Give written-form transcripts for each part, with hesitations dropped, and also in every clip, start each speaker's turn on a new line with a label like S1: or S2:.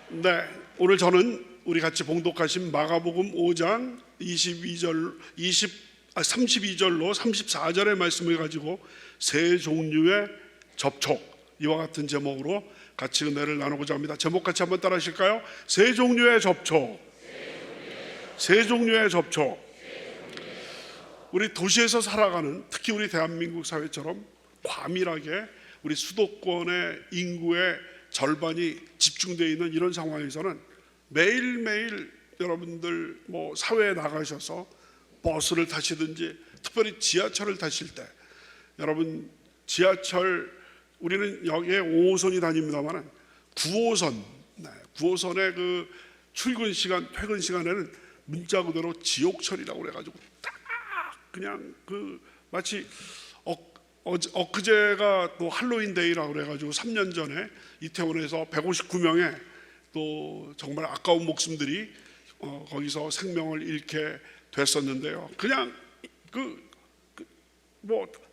S1: 네, 오늘 저는 우리 같이 봉독하신 마가복음 5장 32절로 34절의 말씀을 가지고 세 종류의 접촉, 이와 같은 제목으로 같이 은혜를 나누고자 합니다. 제목 같이 한번 따라 하실까요? 세 종류의 접촉. 세 종류의 접촉. 우리 도시에서 살아가는, 특히 우리 대한민국 사회처럼 과밀하게 우리 수도권의 인구의 절반이 집중되어 있는 이런 상황에서는 매일매일 여러분들 사회에 나가셔서 버스를 타시든지 특별히 지하철을 타실 때, 여러분 지하철, 우리는 여기에 5호선이 다닙니다만 9호선의 그 출근 시간, 퇴근 시간에는 문자 그대로 지옥철이라고 그래가지고 딱 그냥 마치 엊그제가 또 할로윈 데이라고 그래가지고 3년 전에 이태원에서 159명의 또 정말 아까운 목숨들이 거기서 생명을 잃게 됐었는데요. 그냥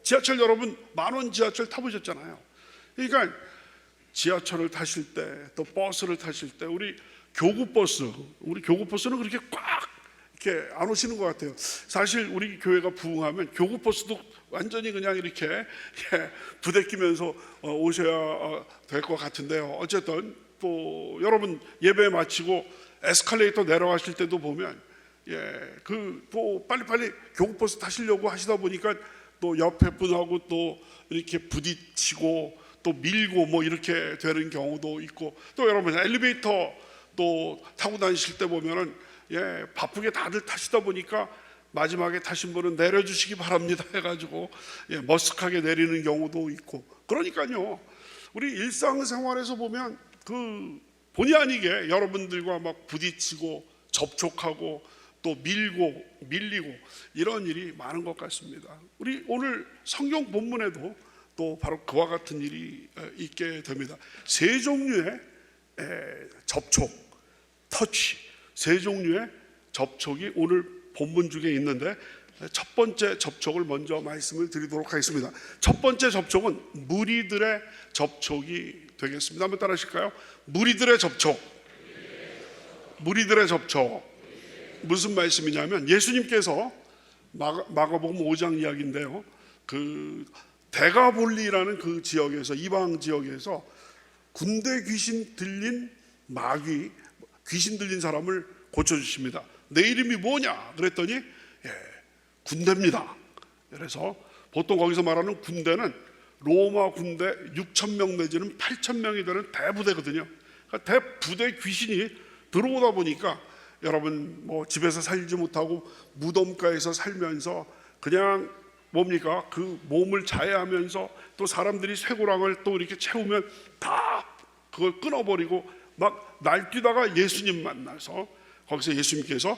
S1: 지하철, 여러분 만원 지하철 타보셨잖아요. 그러니까 지하철을 타실 때, 또 버스를 타실 때, 우리 교구버스는 그렇게 꽉 이렇게 안 오시는 것 같아요. 사실 우리 교회가 부흥하면 교구버스도 완전히 그냥 이렇게 부대끼면서 오셔야 될 것 같은데요. 어쨌든 또 여러분 예배 마치고 에스컬레이터 내려가실 때도 보면 또 빨리빨리 교구버스 타시려고 하시다 보니까 또 옆에 분하고 또 이렇게 부딪히고 또 밀고 이렇게 되는 경우도 있고, 또 여러분 엘리베이터 또 타고 다니실 때 보면은 바쁘게 다들 타시다 보니까 마지막에 타신 분은 내려주시기 바랍니다 해가지고 머쓱하게 내리는 경우도 있고. 그러니까요, 우리 일상생활에서 보면 본의 아니게 여러분들과 막 부딪히고 접촉하고 또 밀리고 이런 일이 많은 것 같습니다. 우리 오늘 성경 본문에도 또 바로 그와 같은 일이 있게 됩니다. 세 종류의 접촉, 터치, 세 종류의 접촉이 오늘 본문 중에 있는데, 첫 번째 접촉을 먼저 말씀을 드리도록 하겠습니다. 첫 번째 접촉은 무리들의 접촉이 되겠습니다. 한번 따라 하실까요? 무리들의 접촉. 무리들의 접촉. 무슨 말씀이냐면, 예수님께서 마가복음 5장 이야기인데요, 데가볼리라는 그 지역에서, 이방 지역에서 군대 귀신 들린 마귀, 귀신 들린 사람을 고쳐주십니다. 내 이름이 뭐냐 그랬더니 군대입니다. 그래서 보통 거기서 말하는 군대는 로마 군대 6,000명 내지는 8,000명이 되는 대부대거든요. 그러니까 대부대 귀신이 들어오다 보니까 여러분 집에서 살지 못하고 무덤가에서 살면서 그냥 그 몸을 자해하면서, 또 사람들이 쇠고랑을 또 이렇게 채우면 다 그걸 끊어버리고 막 날뛰다가 예수님 만나서 거기서 예수님께서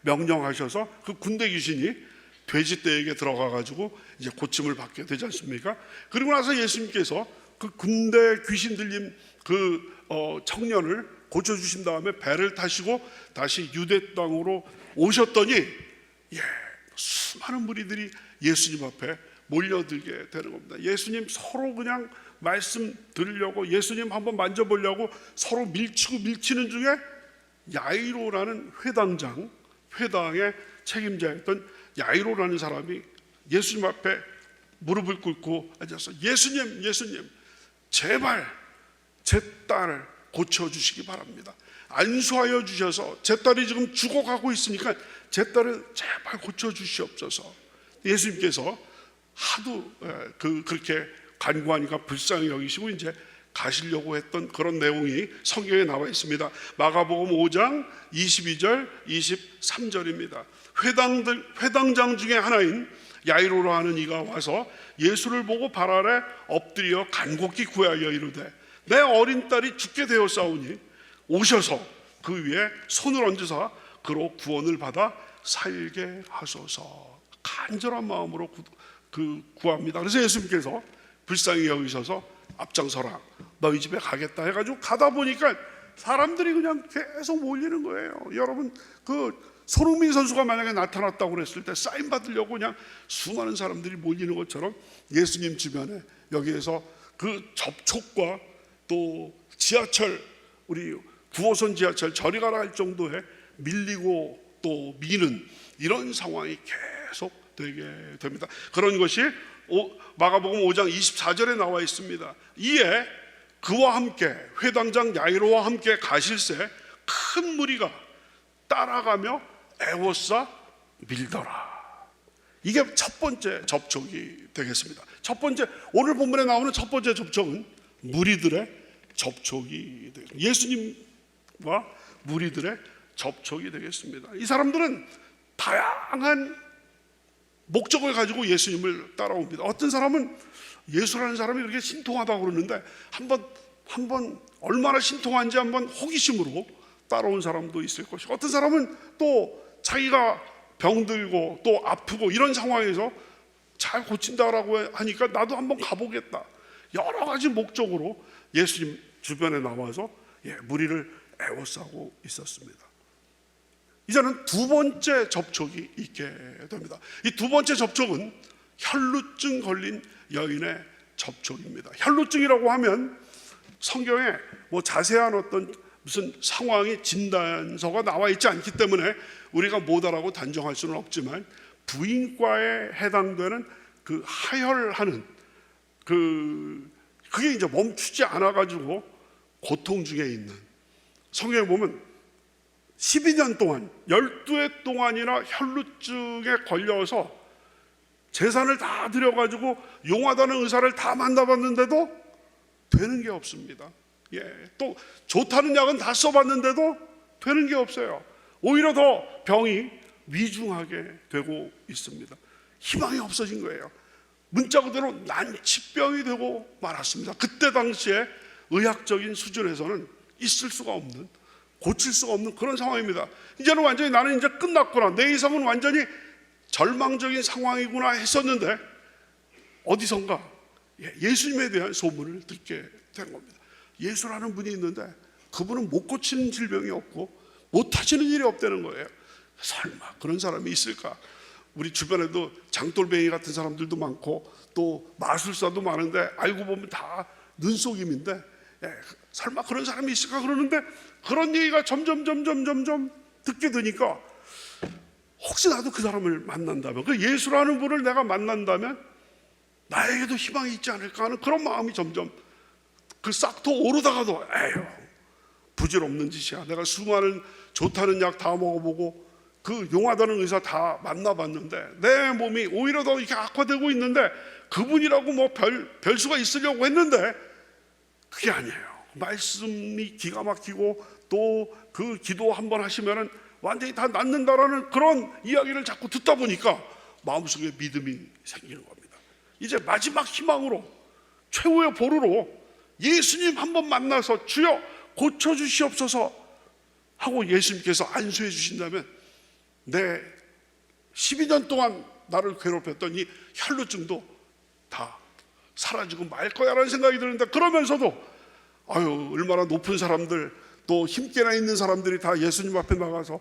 S1: 명령하셔서 그 군대 귀신이 돼지떼에게 들어가가지고 이제 고침을 받게 되지 않습니까? 그리고 나서 예수님께서 그 군대 귀신 들린 청년을 고쳐주신 다음에 배를 타시고 다시 유대 땅으로 오셨더니 수많은 무리들이 예수님 앞에 몰려들게 되는 겁니다. 예수님 서로 그냥 말씀 들으려고, 예수님 한번 만져보려고 서로 밀치는 중에 야이로라는 회당의 책임자였던 야이로라는 사람이 예수님 앞에 무릎을 꿇고 앉아서 예수님 제발 제 딸을 고쳐주시기 바랍니다. 안수하여 주셔서 제 딸이 지금 죽어가고 있으니까 제 딸을 제발 고쳐주시옵소서. 예수님께서 하도 그렇게 간구하니까 불쌍히 여기시고 이제 가시려고 했던 그런 내용이 성경에 나와 있습니다. 마가복음 5장 22절 23절입니다. 회당장 중에 하나인 야이로로 하는 이가 와서 예수를 보고 발 아래 엎드려 간곡히 구하여 이르되 내 어린 딸이 죽게 되었사오니 오셔서 그 위에 손을 얹으사 그로 구원을 받아 살게 하소서. 간절한 마음으로 구합니다. 그래서 예수님께서 불쌍히 여기셔서 앞장서라, 너희 집에 가겠다 해가지고 가다 보니까 사람들이 그냥 계속 몰리는 거예요. 여러분 손흥민 선수가 만약에 나타났다고 그랬을 때 사인 받으려고 그냥 수많은 사람들이 몰리는 것처럼 예수님 주변에 여기에서 그 접촉과 또 지하철, 우리 9호선 지하철 저리 가라 할 정도의 밀리고 또 미는 이런 상황이 계속 되게 됩니다. 그런 것이 마가복음 5장 24절에 나와 있습니다. 이에 그와 함께 회당장 야이로와 함께 가실새 큰 무리가 따라가며 애워싸 밀더라. 이게 첫 번째 접촉이 되겠습니다. 첫 번째, 오늘 본문에 나오는 첫 번째 접촉은 무리들의 접촉이 되겠습니다. 예수님과 무리들의 접촉이 되겠습니다. 이 사람들은 다양한 목적을 가지고 예수님을 따라옵니다. 어떤 사람은 예수라는 사람이 그렇게 신통하다고 그러는데 한번 얼마나 신통한지 한번 호기심으로 따라온 사람도 있을 것이고, 어떤 사람은 또 자기가 병들고 또 아프고 이런 상황에서 잘 고친다라고 하니까 나도 한번 가보겠다. 여러 가지 목적으로 예수님 주변에 나와서 무리를 애워싸고 있었습니다. 이제는 두 번째 접촉이 있게 됩니다. 이 두 번째 접촉은 혈루증 걸린 여인의 접촉입니다. 혈루증이라고 하면 성경에 뭐 자세한 어떤 무슨 상황이 진단서가 나와 있지 않기 때문에 우리가 뭐다라고 단정할 수는 없지만, 부인과에 해당되는 그 하혈하는 그게 이제 멈추지 않아 가지고 고통 중에 있는, 성경에 보면 12년 동안 12해 동안이나 혈루증에 걸려서 재산을 다 들여가지고 용하다는 의사를 다 만나봤는데도 되는 게 없습니다. 또 좋다는 약은 다 써봤는데도 되는 게 없어요. 오히려 더 병이 위중하게 되고 있습니다. 희망이 없어진 거예요. 문자 그대로 난치병이 되고 말았습니다. 그때 당시에 의학적인 수준에서는 있을 수가 없는, 고칠 수가 없는 그런 상황입니다. 이제는 완전히 나는 이제 끝났구나, 내 이상은 완전히 절망적인 상황이구나 했었는데 어디선가 예수님에 대한 소문을 듣게 된 겁니다. 예수라는 분이 있는데 그분은 못 고치는 질병이 없고 못 하시는 일이 없다는 거예요. 설마 그런 사람이 있을까? 우리 주변에도 장돌뱅이 같은 사람들도 많고 또 마술사도 많은데 알고 보면 다 눈속임인데, 설마 그런 사람이 있을까 그러는데, 그런 얘기가 점점 듣게 되니까 혹시 나도 그 사람을 만난다면, 그 예수라는 분을 내가 만난다면 나에게도 희망이 있지 않을까 하는 그런 마음이 점점 그 싹도 오르다가도 에휴 부질없는 짓이야, 내가 수많은 좋다는 약 다 먹어보고 그 용하다는 의사 다 만나봤는데 내 몸이 오히려 더 이렇게 악화되고 있는데 그분이라고 뭐 별수가 있으려고 했는데 그게 아니에요. 말씀이 기가 막히고 또 그 기도 한번 하시면은 완전히 다 낫는다라는 그런 이야기를 자꾸 듣다 보니까 마음속에 믿음이 생기는 겁니다. 이제 마지막 희망으로, 최후의 보루로 예수님 한번 만나서 주여 고쳐주시옵소서 하고 예수님께서 안수해 주신다면 내 12년 동안 나를 괴롭혔던 이 혈루증도 다 사라지고 말 거야 라는 생각이 드는데, 그러면서도 아유 얼마나 높은 사람들 또 힘께나 있는 사람들이 다 예수님 앞에 나가서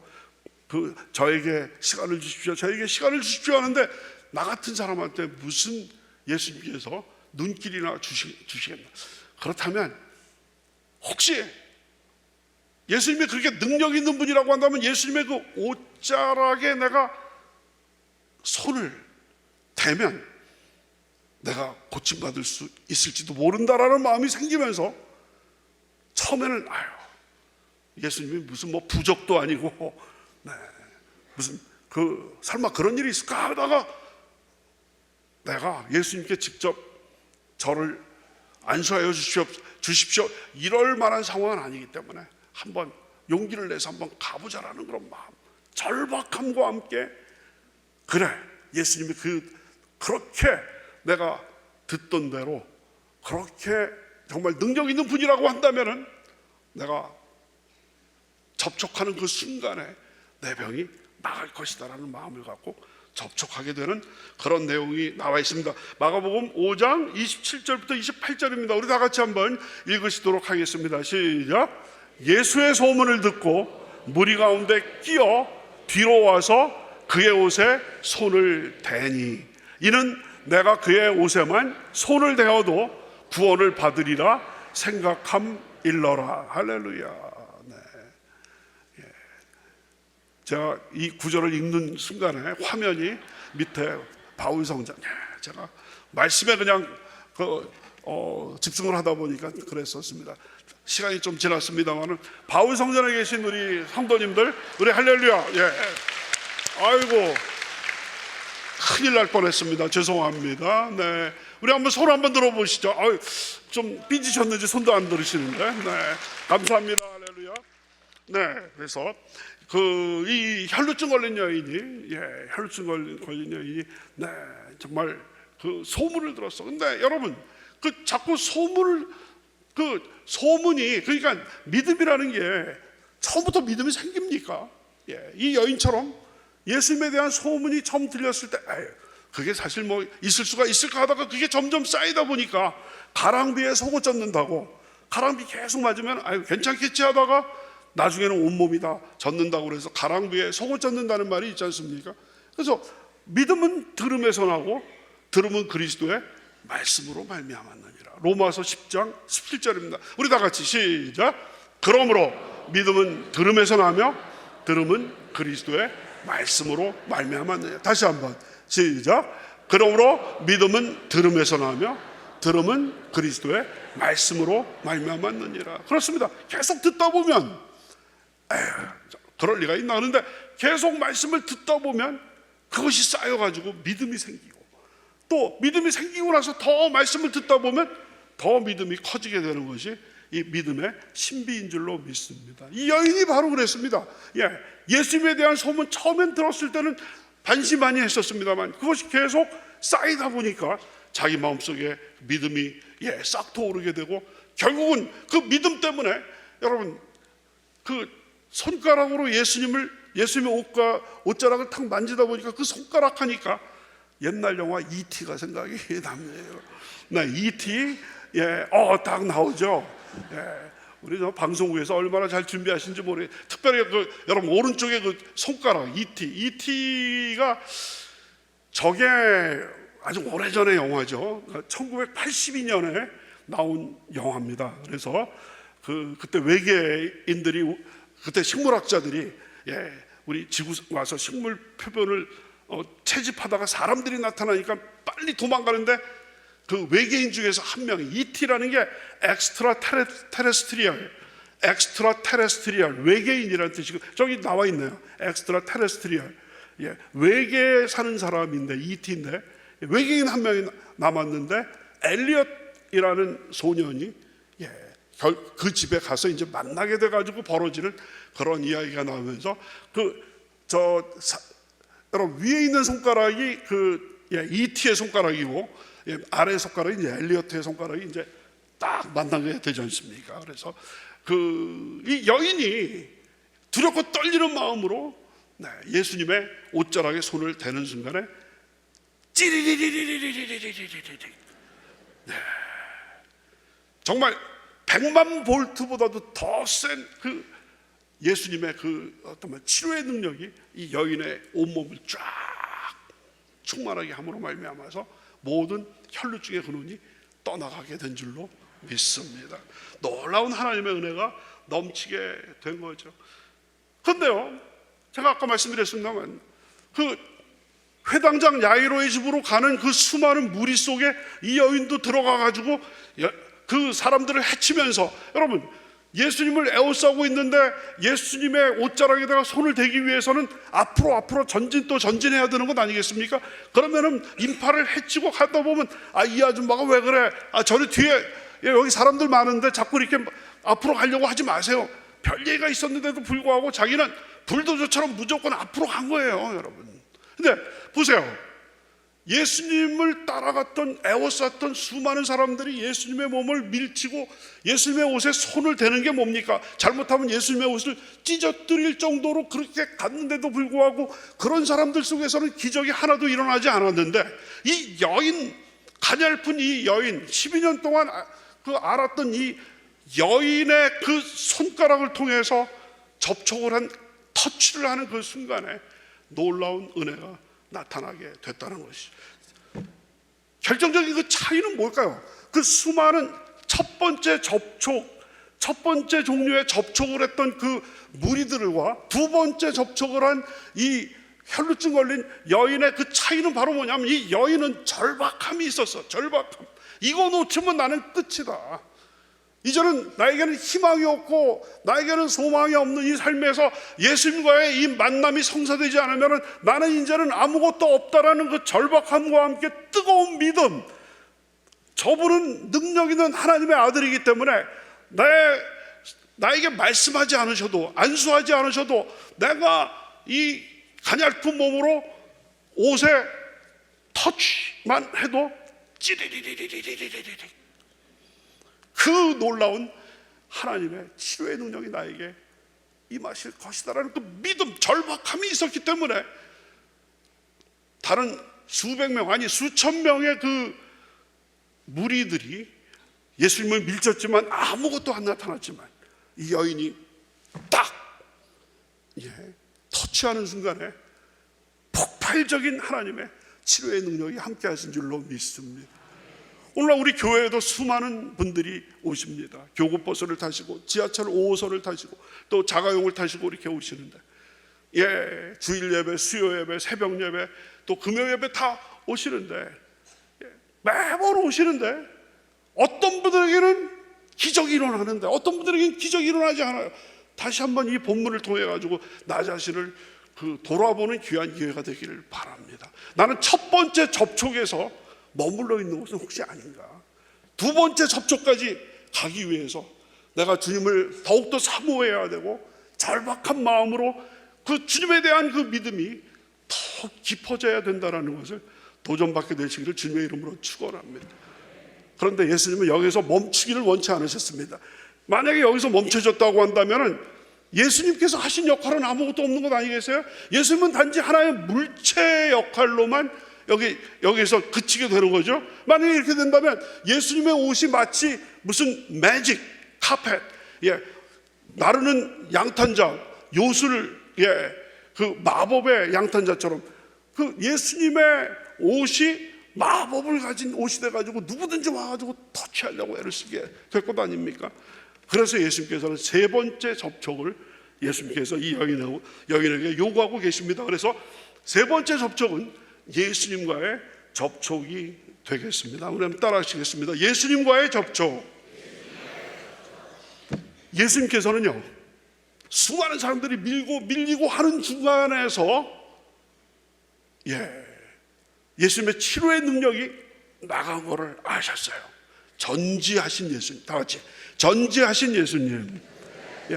S1: 저에게 시간을 주십시오, 저에게 시간을 주십시오 하는데 나 같은 사람한테 무슨 예수님께서 눈길이나 주시겠나? 그렇다면 혹시 예수님이 그렇게 능력 있는 분이라고 한다면 예수님의 그 옷자락에 내가 손을 대면 내가 고침받을 수 있을지도 모른다라는 마음이 생기면서, 처음에는 예수님이 무슨 뭐 부적도 아니고 무슨 설마 그런 일이 있을까 하다가 내가 예수님께 직접 저를 안수하여 주십시오 이럴 만한 상황은 아니기 때문에 한번 용기를 내서 한번 가보자라는 그런 마음, 절박함과 함께 그래 예수님이 그렇게 내가 듣던 대로 그렇게 정말 능력 있는 분이라고 한다면은 내가 접촉하는 그 순간에 내 병이 나을 것이다라는 마음을 갖고 접촉하게 되는 그런 내용이 나와 있습니다. 마가복음 5장 27절부터 28절입니다. 우리 다 같이 한번 읽으시도록 하겠습니다. 시작. 예수의 소문을 듣고 무리 가운데 끼어 뒤로 와서 그의 옷에 손을 대니 이는 내가 그의 옷에만 손을 대어도 구원을 받으리라 생각함일러라. 할렐루야. 네. 제가 이 구절을 읽는 순간에 화면이 밑에 바울 성전, 제가 말씀에 그냥 집중을 하다 보니까 그랬었습니다. 시간이 좀 지났습니다만은 바울 성전에 계신 우리 성도님들, 우리 할렐루야, 아이고 큰일 날 뻔했습니다. 죄송합니다. 네, 우리 한번 손 한번 들어보시죠. 좀 삐지셨는지 손도 안 들으시는데, 감사합니다. 할렐루야. 그래서 이 혈루증 걸린 여인이, 혈루증 걸린 여인이, 정말 그 소문을 들었어. 근데 여러분, 자꾸 소문이, 그러니까 믿음이라는 게 처음부터 믿음이 생깁니까? 이 여인처럼 예수님에 대한 소문이 처음 들렸을 때, 그게 사실 뭐 있을 수가 있을까 하다가 그게 점점 쌓이다 보니까 가랑비에 속옷 젖는다고, 가랑비 계속 맞으면 괜찮겠지 하다가 나중에는 온몸이 다 젖는다고 그래서 가랑비에 속옷 젖는다는 말이 있지 않습니까? 그래서 믿음은 들음에서 나고 들음은 그리스도의 말씀으로 말미암았느니라. 로마서 10장 17절입니다. 우리 다 같이 시작. 그러므로 믿음은 들음에서 나며 들음은 그리스도의 말씀으로 말미암았느니라. 다시 한번 시작. 그러므로 믿음은 들음에서 나며 들음은 그리스도의 말씀으로 말미암았느니라. 그렇습니다. 계속 듣다 보면 그럴 리가 있나 하는데, 계속 말씀을 듣다 보면 그것이 쌓여가지고 믿음이 생기고, 또 믿음이 생기고 나서 더 말씀을 듣다 보면 더 믿음이 커지게 되는 것이 이 믿음의 신비인 줄로 믿습니다. 이 여인이 바로 그랬습니다. 예수님에 대한 소문 처음엔 들었을 때는 반신반의 했었습니다만 그것이 계속 쌓이다 보니까 자기 마음속에 믿음이 싹 돋오르게 되고, 결국은 그 믿음 때문에 여러분, 손가락으로 예수님의 옷자락을 탁 만지다 보니까 그 손가락 하니까 옛날 영화 E.T.가 생각이 나네요. E.T. 딱 나오죠. 우리 방송국에서 얼마나 잘 준비하신지 모르겠어요. 특별히 여러분 오른쪽에 손가락 E.T.가 저게 아주 오래전의 영화죠. 1982년에 나온 영화입니다. 그래서 그때 외계인들이, 그때 식물학자들이 우리 지구 와서 식물 표본을 채집하다가 사람들이 나타나니까 빨리 도망가는데, 그 외계인 중에서 한 명이 E.T.라는 게 엑스트라 테레스트리얼, 외계인이라는 뜻이고, 저기 나와 있네요. 엑스트라 테레스트리얼, 외계에 사는 사람인데 E.T.인데 외계인 한 명이 남았는데, 엘리엇이라는 소년이 그 집에 가서 이제 만나게 돼가지고 벌어지는 그런 이야기가 나오면서, 여러분 위에 있는 손가락이 E.T의 손가락이고, 아래 손가락이 이제 엘리엇의 손가락이 이제 딱 만나게 되지 않습니까? 그래서 이 여인이 두렵고 떨리는 마음으로 예수님의 옷자락에 손을 대는 순간에 찌리리리리리리리리리리리, 정말 100만 볼트보다도 더 센 예수님의 어떤 치료의 능력이 이 여인의 온몸을 쫙 충만하게 함으로 말미암아서 모든 혈루증의 근원이 떠나가게 된 줄로 믿습니다. 놀라운 하나님의 은혜가 넘치게 된 거죠. 그런데요, 제가 아까 말씀드렸습니다만 회당장 야이로의 집으로 가는 그 수많은 무리 속에 이 여인도 들어가가지고 그 사람들을 해치면서, 여러분 예수님을 에워싸고 있는데 예수님의 옷자락에다가 손을 대기 위해서는 앞으로 전진 또 전진해야 되는 것 아니겠습니까? 그러면은 인파를 해치고 가다 보면 이 아줌마가 왜 그래? 저리 뒤에 여기 사람들 많은데 자꾸 이렇게 앞으로 가려고 하지 마세요. 별 얘기가 있었는데도 불구하고 자기는 불도저처럼 무조건 앞으로 간 거예요, 여러분. 근데 보세요. 예수님을 따라갔던, 애워쌌던 수많은 사람들이 예수님의 몸을 밀치고 예수님의 옷에 손을 대는 게 뭡니까? 잘못하면 예수님의 옷을 찢어뜨릴 정도로 그렇게 갔는데도 불구하고 그런 사람들 속에서는 기적이 하나도 일어나지 않았는데, 이 여인, 가냘픈 이 여인, 12년 동안 알았던 이 여인의 그 손가락을 통해서 접촉을 한, 터치를 하는 그 순간에 놀라운 은혜가 나타나게 됐다는 것이, 결정적인 그 차이는 뭘까요? 그 수많은 첫 번째 접촉, 첫 번째 종류의 접촉을 했던 그 무리들과 두 번째 접촉을 한 이 혈루증 걸린 여인의 그 차이는 바로 뭐냐면, 이 여인은 절박함이 있었어. 절박함. 이거 놓치면 나는 끝이다. 이제는 나에게는 희망이 없고 나에게는 소망이 없는 이 삶에서 예수님과의 이 만남이 성사되지 않으면 나는 이제는 아무것도 없다라는 그 절박함과 함께 뜨거운 믿음. 저분은 능력 있는 하나님의 아들이기 때문에 나에게 말씀하지 않으셔도, 안수하지 않으셔도 내가 이 가냘픈 몸으로 옷에 터치만 해도 찌리리리리리리리리, 그 놀라운 하나님의 치료의 능력이 나에게 임하실 것이다라는 그 믿음, 절박함이 있었기 때문에 다른 수백 명, 아니 수천 명의 그 무리들이 예수님을 밀쳤지만 아무것도 안 나타났지만 이 여인이 딱 터치하는 순간에 폭발적인 하나님의 치료의 능력이 함께 하신 줄로 믿습니다. 오늘날 우리 교회에도 수많은 분들이 오십니다. 교구버스를 타시고 지하철 5호선을 타시고 또 자가용을 타시고 이렇게 오시는데, 주일 예배, 수요 예배, 새벽 예배, 또 금요 예배 다 오시는데, 매번 오시는데 어떤 분들에게는 기적이 일어나는데 어떤 분들에게는 기적이 일어나지 않아요. 다시 한번 이 본문을 통해 가지고 나 자신을 돌아보는 귀한 기회가 되기를 바랍니다. 나는 첫 번째 접촉에서 머물러 있는 것은 혹시 아닌가? 두 번째 접촉까지 가기 위해서 내가 주님을 더욱더 사모해야 되고, 절박한 마음으로 그 주님에 대한 그 믿음이 더 깊어져야 된다는 것을 도전받게 되시기를 주님의 이름으로 축원합니다. 그런데 예수님은 여기서 멈추기를 원치 않으셨습니다. 만약에 여기서 멈춰졌다고 한다면 예수님께서 하신 역할은 아무것도 없는 것 아니겠어요? 예수님은 단지 하나의 물체 역할로만 여기서 그치게 되는 거죠. 만약에 이렇게 된다면 예수님의 옷이 마치 무슨 매직 카펫, 나르는 양탄자, 요술, 그 마법의 양탄자처럼 그 예수님의 옷이 마법을 가진 옷이 돼가지고 누구든지 와가지고 터치하려고 애를 쓰게 될 것 아닙니까? 그래서 예수님께서는 세 번째 접촉을 예수님께서 이 여인에게 요구하고 계십니다. 그래서 세 번째 접촉은 예수님과의 접촉이 되겠습니다. 우리 한번 따라 하시겠습니다. 예수님과의 접촉. 예수님께서는요, 수많은 사람들이 밀리고 하는 중간에서 예수님의 치료의 능력이 나간 것을 아셨어요. 전지하신 예수님. 다 같이 전지하신 예수님.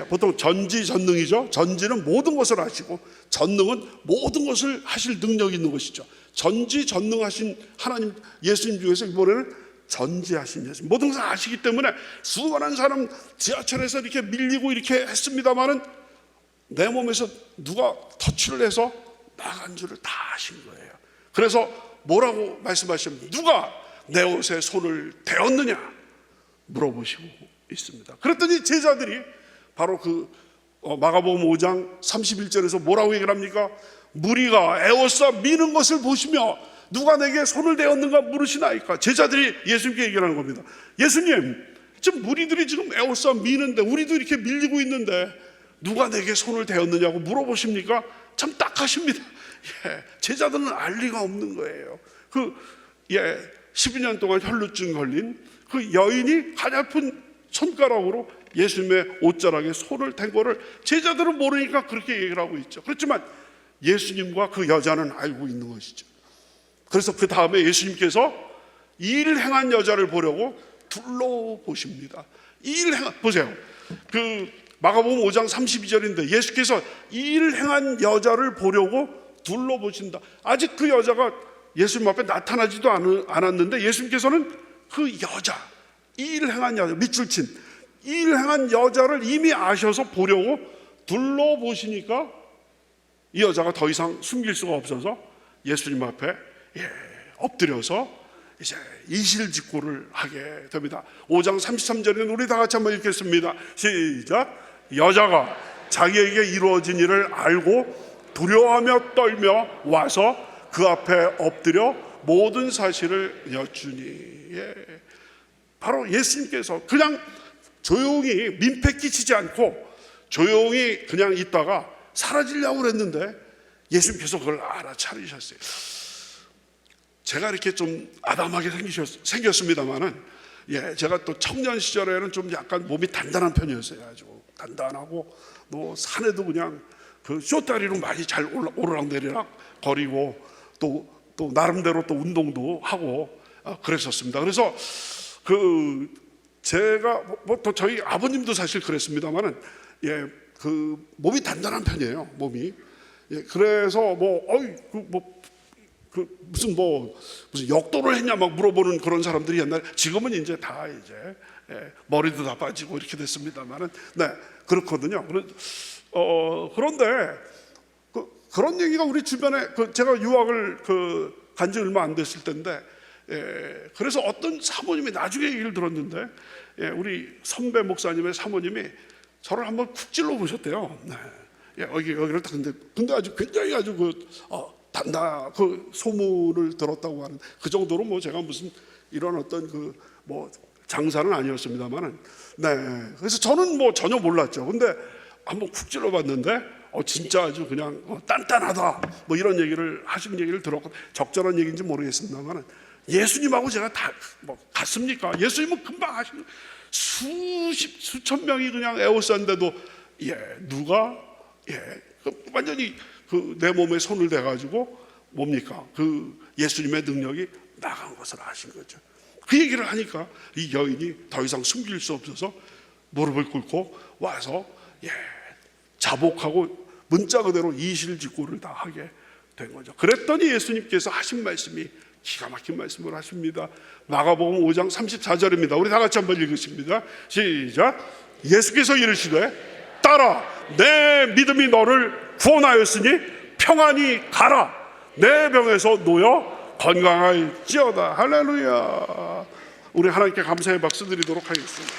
S1: 보통 전지전능이죠. 전지는 모든 것을 아시고 전능은 모든 것을 하실 능력이 있는 것이죠. 전지전능하신 하나님 예수님 중에서 이번에는 전지하신 예수님, 모든 것을 아시기 때문에 수많은 사람 지하철에서 이렇게 밀리고 이렇게 했습니다마는 내 몸에서 누가 터치를 해서 나간 줄을 다 아신 거예요. 그래서 뭐라고 말씀하시면, 누가 내 옷에 손을 대었느냐 물어보시고 있습니다. 그랬더니 제자들이 바로 그 마가복음 5장 31절에서 뭐라고 얘기를 합니까? 무리가 에워싸 미는 것을 보시며 누가 내게 손을 대었는가 물으시나이까. 제자들이 예수님께 얘기를 하는 겁니다. 예수님, 지금 무리들이 지금 에워싸 미는데 우리도 이렇게 밀리고 있는데 누가 내게 손을 대었느냐고 물어보십니까? 참 딱하십니다. 제자들은 알 리가 없는 거예요. 12년 동안 혈루증 걸린 그 여인이 가냘픈 손가락으로 예수님의 옷자락에 손을 댄 거를 제자들은 모르니까 그렇게 얘기를 하고 있죠. 그렇지만 예수님과 그 여자는 알고 있는 것이죠. 그래서 그 다음에 예수님께서 이 일을 행한 여자를 보려고 둘러보십니다. 이 일을 보세요. 그 마가복음 5장 32절인데 예수께서 이 일을 행한 여자를 보려고 둘러보신다. 아직 그 여자가 예수님 앞에 나타나지도 않았는데 예수님께서는 그 여자, 이 일을 행한 여자, 밑줄 친 이 일을 행한 여자를 이미 아셔서 보려고 둘러보시니까 이 여자가 더 이상 숨길 수가 없어서 예수님 앞에 엎드려서 이제 이실직고를 하게 됩니다. 5장 33절에는 우리 다 같이 한번 읽겠습니다. 시작. 여자가 자기에게 이루어진 일을 알고 두려워하며 떨며 와서 그 앞에 엎드려 모든 사실을 여쭈니. 바로 예수님께서 그냥 조용히 민폐 끼치지 않고 조용히 그냥 있다가 사라지려고 그랬는데 예수님께서 그걸 알아차리셨어요. 제가 이렇게 좀 아담하게 생겼습니다만은, 제가 또 청년 시절에는 좀 약간 몸이 단단한 편이었어요. 아주 단단하고, 뭐 산에도 그냥 그 쇼다리로 많이 잘 오르락내리락 거리고, 또 나름대로 또 운동도 하고 그랬었습니다. 그래서 제가 또 저희 아버님도 사실 그랬습니다만은, 그 몸이 단단한 편이에요. 몸이. 그래서 무슨 역도를 했냐 막 물어보는 그런 사람들이 옛날에, 지금은 이제 다 머리도 다 빠지고 이렇게 됐습니다만은, 그렇거든요. 그런데 그런 얘기가 우리 주변에, 제가 유학을 간지 얼마 안 됐을 때인데, 그래서 어떤 사모님이 나중에 얘기를 들었는데, 우리 선배 목사님의 사모님이 저를 한번 쿡 찔러 보셨대요. 여기를 딱, 근데 아주 굉장히 아주 소문을 들었다고 하는, 그 정도로 뭐 제가 무슨 이런 어떤 장사는 아니었습니다만은, 그래서 저는 뭐 전혀 몰랐죠. 근데 한번 쿡 찔러봤는데, 진짜 아주 그냥 단단하다, 뭐 이런 얘기를 하신 얘기를 들었고, 적절한 얘기인지 모르겠습니다만은, 예수님하고 제가 다 같습니까? 예수님은 금방 하시는, 수천 명이 그냥 에워쌌는데도 누가 완전히 내 몸에 손을 대가지고 뭡니까? 예수님의 능력이 나간 것을 아신 거죠. 그 얘기를 하니까 이 여인이 더 이상 숨길 수 없어서 무릎을 꿇고 와서 자복하고 문자 그대로 이실직고를 다 하게 된 거죠. 그랬더니 예수님께서 하신 말씀이 기가 막힌 말씀을 하십니다. 마가복음 5장 34절입니다. 우리 다 같이 한번 읽으십니다. 시작. 예수께서 이르시되 따라, 내 믿음이 너를 구원하였으니 평안히 가라. 내 병에서 놓여 건강할지어다. 할렐루야. 우리 하나님께 감사의 박수 드리도록 하겠습니다.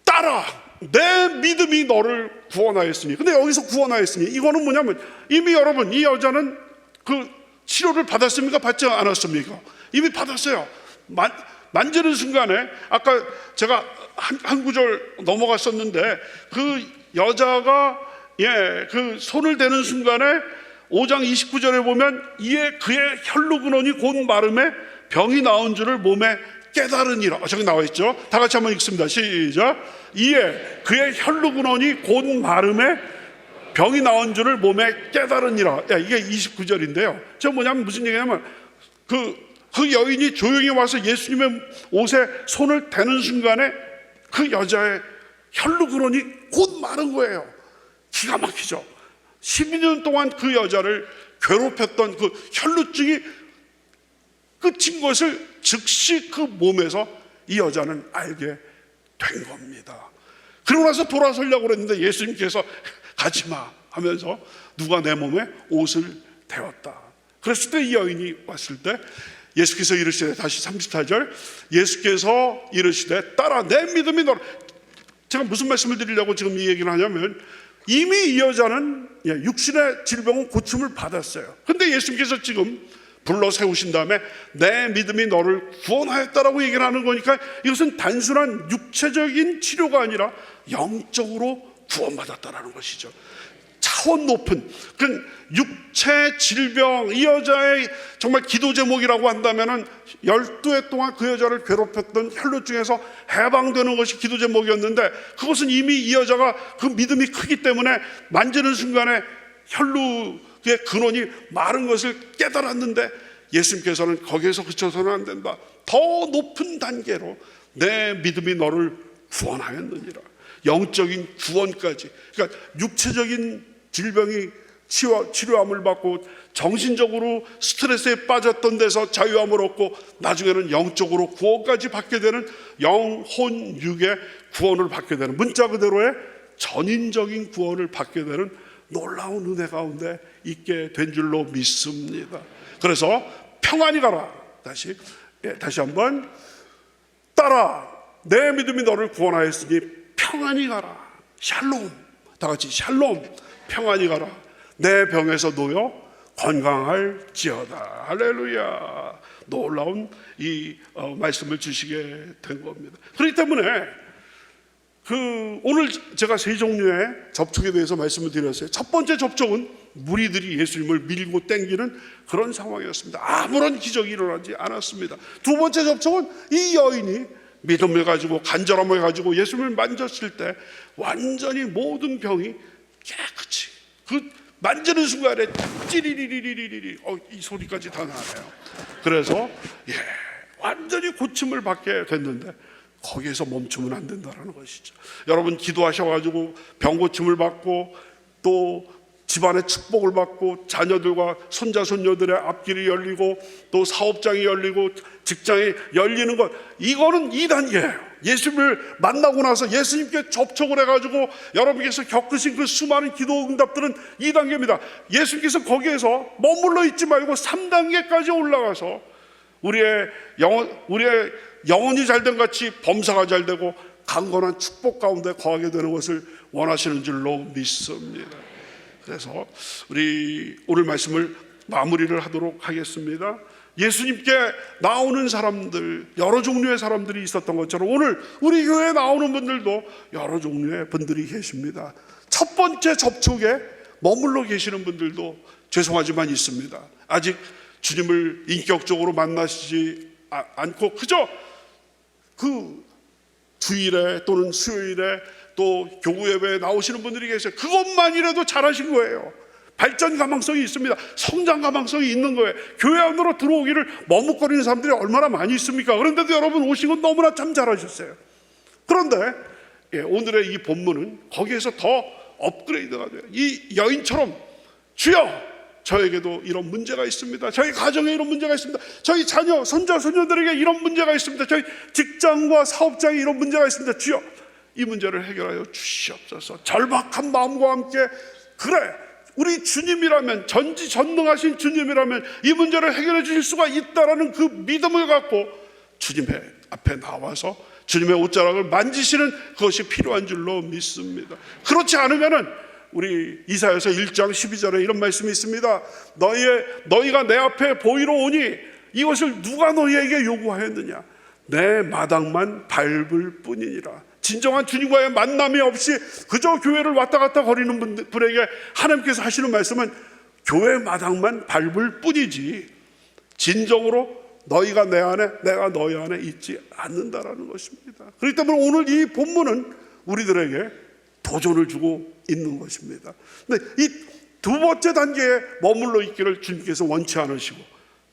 S1: 따라, 내 믿음이 너를 구원하였으니. 근데 여기서 구원하였으니, 이거는 뭐냐면, 이미 여러분, 이 여자는 그 치료를 받았습니까? 받지 않았습니까? 이미 받았어요. 만지는 순간에, 아까 제가 한 구절 넘어갔었는데, 그 여자가 그 손을 대는 순간에 5장 29절에 보면, 이에 그의 혈루 근원이 곧 마름에 병이 나온 줄을 몸에 깨달으니라. 저기 나와 있죠. 다 같이 한번 읽습니다. 시작. 이에 그의 혈루 근원이 곧 마름에 병이 나온 줄을 몸에 깨달으니라. 이게 29절인데요. 저 뭐냐면 무슨 얘기냐면, 그 여인이 조용히 와서 예수님의 옷에 손을 대는 순간에 그 여자의 혈루 근원이 곧 마른 거예요. 기가 막히죠. 12년 동안 그 여자를 괴롭혔던 그 혈루증이 끝인 것을 즉시 그 몸에서 이 여자는 알게 된 겁니다. 그러고 나서 돌아서려고 그랬는데 예수님께서 가지마 하면서 누가 내 몸에 옷을 대었다. 그랬을 때 이 여인이 왔을 때 예수께서 이르시되, 다시 34절, 예수께서 이르시되 따라, 내 믿음이 너를. 제가 무슨 말씀을 드리려고 지금 이 얘기를 하냐면, 이미 이 여자는 육신의 질병은 고침을 받았어요. 근데 예수님께서 지금 불러 세우신 다음에 내 믿음이 너를 구원하였다라고 얘기를 하는 거니까, 이것은 단순한 육체적인 치료가 아니라 영적으로 구원받았다라는 것이죠. 차원 높은 그 육체 질병, 이 여자의 정말 기도 제목이라고 한다면은 12해 동안 그 여자를 괴롭혔던 혈루증에서 해방되는 것이 기도 제목이었는데, 그것은 이미 이 여자가 그 믿음이 크기 때문에 만지는 순간에 혈루의 근원이 마른 것을 깨달았는데, 예수님께서는 거기에서 그쳐서는 안 된다. 더 높은 단계로 내 믿음이 너를 구원하였느니라. 영적인 구원까지. 그러니까 육체적인 질병이 치료함을 받고 정신적으로 스트레스에 빠졌던 데서 자유함을 얻고, 나중에는 영적으로 구원까지 받게 되는, 영혼 육의 구원을 받게 되는, 문자 그대로의 전인적인 구원을 받게 되는 놀라운 은혜 가운데 있게 된 줄로 믿습니다. 그래서 평안히 가라. 다시 한번, 따라, 내 믿음이 너를 구원하였으니 평안히 가라. 샬롬. 다 같이 샬롬. 평안히 가라. 내 병에서 놓여 건강할지어다. 할렐루야. 놀라운 이 말씀을 주시게 된 겁니다. 그렇기 때문에 오늘 제가 세 종류의 접촉에 대해서 말씀을 드렸어요. 첫 번째 접촉은 무리들이 예수님을 밀고 땡기는 그런 상황이었습니다. 아무런 기적이 일어나지 않았습니다. 두 번째 접촉은 이 여인이 믿음을 가지고 간절함을 가지고 예수님을 만졌을 때 완전히 모든 병이 깨끗이 만지는 순간에 찌리리리리리리 이 소리까지 다 나네요. 그래서 완전히 고침을 받게 됐는데 거기에서 멈추면 안 된다는 것이죠. 여러분 기도하셔가지고 병 고침을 받고 또 집안의 축복을 받고 자녀들과 손자 손녀들의 앞길이 열리고 또 사업장이 열리고 직장이 열리는 것, 이거는 2단계예요. 예수님을 만나고 나서 예수님께 접촉을 해가지고 여러분께서 겪으신 그 수많은 기도 응답들은 2단계입니다. 예수님께서 거기에서 머물러 있지 말고 3단계까지 올라가서 우리의 영혼이 잘된 같이 범사가 잘되고 강건한 축복 가운데 거하게 되는 것을 원하시는 줄로 믿습니다. 그래서 우리 오늘 말씀을 마무리를 하도록 하겠습니다. 예수님께 나오는 사람들, 여러 종류의 사람들이 있었던 것처럼 오늘 우리 교회에 나오는 분들도 여러 종류의 분들이 계십니다. 첫 번째 접촉에 머물러 계시는 분들도 죄송하지만 있습니다. 아직 주님을 인격적으로 만나시지 않고 그저 주일에 또는 수요일에 또 교구 예배에 나오시는 분들이 계세요. 그것만이라도 잘하신 거예요. 발전 가망성이 있습니다. 성장 가망성이 있는 거예요. 교회 안으로 들어오기를 머뭇거리는 사람들이 얼마나 많이 있습니까? 그런데도 여러분 오신 건 너무나 참 잘하셨어요. 그런데 오늘의 이 본문은 거기에서 더 업그레이드가 돼요. 이 여인처럼 주여 저에게도 이런 문제가 있습니다. 저희 가정에 이런 문제가 있습니다. 저희 자녀, 손자, 손녀들에게 이런 문제가 있습니다. 저희 직장과 사업장에 이런 문제가 있습니다. 주여 이 문제를 해결하여 주시옵소서. 절박한 마음과 함께 그래 우리 주님이라면 전지전능하신 주님이라면 이 문제를 해결해 주실 수가 있다라는 그 믿음을 갖고 주님의 앞에 나와서 주님의 옷자락을 만지시는 그것이 필요한 줄로 믿습니다. 그렇지 않으면은 우리 이사야서 1장 12절에 이런 말씀이 있습니다. 너희가 내 앞에 보이러 오니 이것을 누가 너희에게 요구하였느냐? 내 마당만 밟을 뿐이니라. 진정한 주님과의 만남이 없이 그저 교회를 왔다 갔다 거리는 분에게 하나님께서 하시는 말씀은 교회 마당만 밟을 뿐이지 진정으로 너희가 내 안에 내가 너희 안에 있지 않는다라는 것입니다. 그렇기 때문에 오늘 이 본문은 우리들에게 도전을 주고 있는 것입니다. 근데 이 두 번째 단계에 머물러 있기를 주님께서 원치 않으시고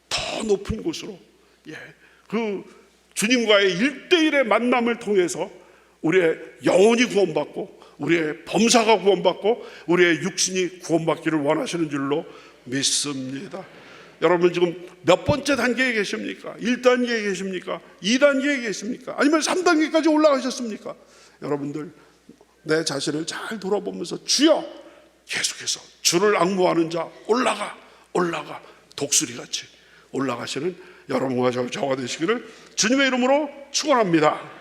S1: 더 높은 곳으로 그 주님과의 1대1의 만남을 통해서 우리의 영혼이 구원받고 우리의 범사가 구원받고 우리의 육신이 구원받기를 원하시는 줄로 믿습니다. 여러분 지금 몇 번째 단계에 계십니까? 1단계에 계십니까? 2단계에 계십니까? 아니면 3단계까지 올라가셨습니까? 여러분들 내 자신을 잘 돌아보면서 주여 계속해서 주를 앙모하는 자 올라가 독수리같이 올라가시는 여러분과 저가 되시기를 주님의 이름으로 축원합니다.